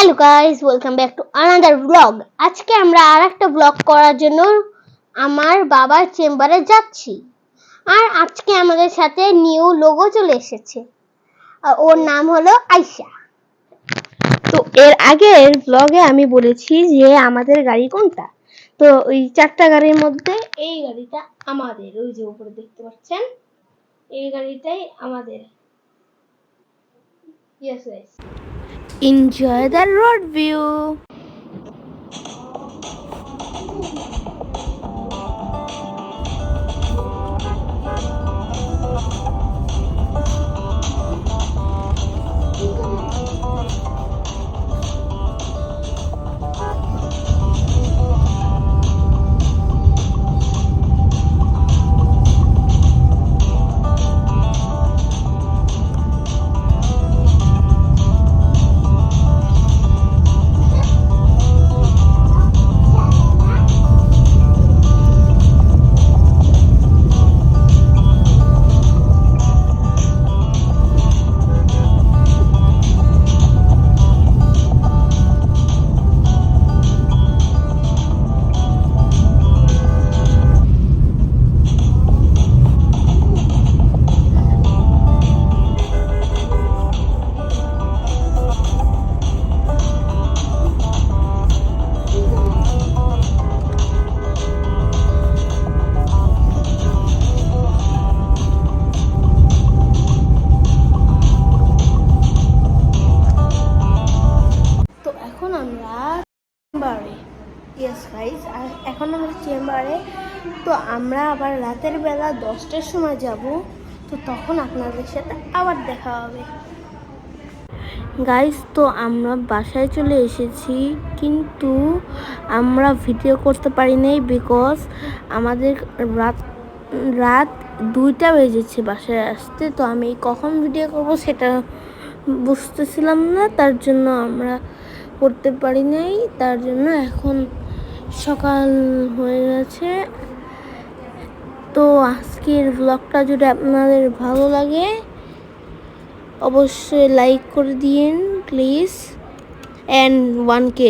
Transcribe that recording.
Hello guys, welcome back to another blog. আজকে আমরা আরেকটা ব্লগ করার জন্য আমার বাবার চেম্বারে যাচ্ছি। আর আজকে আমাদের সাথে নিউ লোগো চলে এসেছে। ওর নাম হলো আয়শা। তো এর আগের ব্লগে আমি বলেছি যে আমাদের গাড়ি কোনটা। তো ওই চারটা গাড়ির মধ্যে এই গাড়িটা আমাদের, ওই যে উপরে দেখতে পাচ্ছেন এই গাড়িটাই আমাদের। Yes, yes. Enjoy the road view. এখন আমরা চেম্বারে। তো আমরা আবার রাতের বেলা 10টার সময় যাব। তো তখন আপনাদের সাথে আবার দেখা হবে গাইস। তো আমরা বাসায় চলে এসেছি, কিন্তু আমরা ভিডিও করতে পারি নাই বিকজ আমাদের রাত 2টা বেজেছে বাসায় আসতে। তো আমি কখন ভিডিও করব সেটা বুঝতেছিলাম না, তার জন্য আমরা করতে পারি নাই। তার জন্য এখন সকাল হয়ে গেছে। তো আজকের ব্লগটা যদি আপনাদের ভালো লাগে অবশ্যই লাইক করে দিন প্লিজ, and 1K